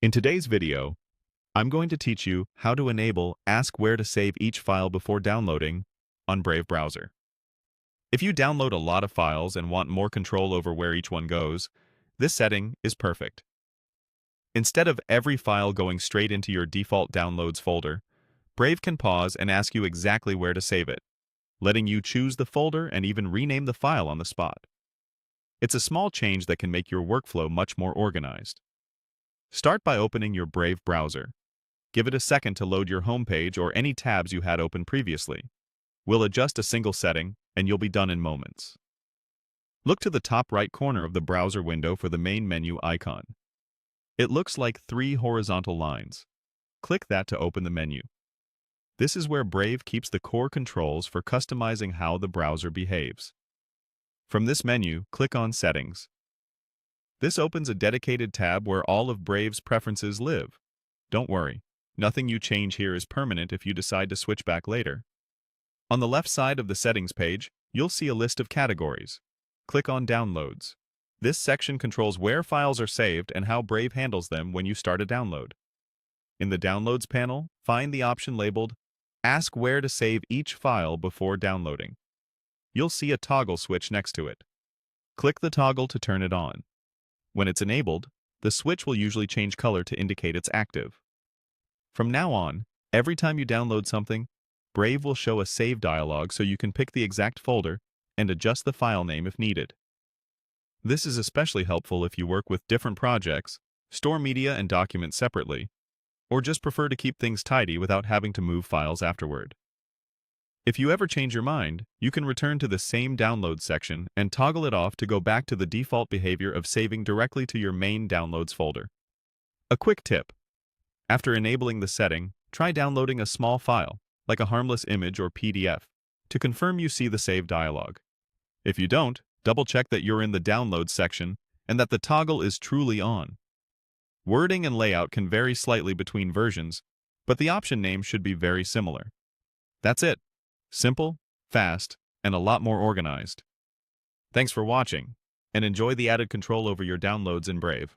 In today's video, I'm going to teach you how to enable Ask Where to Save Each File Before Downloading on Brave browser. If you download a lot of files and want more control over where each one goes, this setting is perfect. Instead of every file going straight into your default downloads folder, Brave can pause and ask you exactly where to save it, letting you choose the folder and even rename the file on the spot. It's a small change that can make your workflow much more organized. Start by opening your Brave browser. Give it a second to load your homepage or any tabs you had open previously. We'll adjust a single setting, and you'll be done in moments. Look to the top right corner of the browser window for the main menu icon. It looks like 3 horizontal lines. Click that to open the menu. This is where Brave keeps the core controls for customizing how the browser behaves. From this menu, click on Settings. This opens a dedicated tab where all of Brave's preferences live. Don't worry, nothing you change here is permanent if you decide to switch back later. On the left side of the Settings page, you'll see a list of categories. Click on Downloads. This section controls where files are saved and how Brave handles them when you start a download. In the Downloads panel, find the option labeled Ask Where to Save Each File Before Downloading. You'll see a toggle switch next to it. Click the toggle to turn it on. When it's enabled, the switch will usually change color to indicate it's active. From now on, every time you download something, Brave will show a Save dialog so you can pick the exact folder and adjust the file name if needed. This is especially helpful if you work with different projects, store media and documents separately, or just prefer to keep things tidy without having to move files afterward. If you ever change your mind, you can return to the same download section and toggle it off to go back to the default behavior of saving directly to your main downloads folder. A quick tip: after enabling the setting, try downloading a small file, like a harmless image or PDF, to confirm you see the Save dialog. If you don't, double-check that you're in the Downloads section and that the toggle is truly on. Wording and layout can vary slightly between versions, but the option name should be very similar. That's it. Simple, fast, and a lot more organized. Thanks for watching, and enjoy the added control over your downloads in Brave.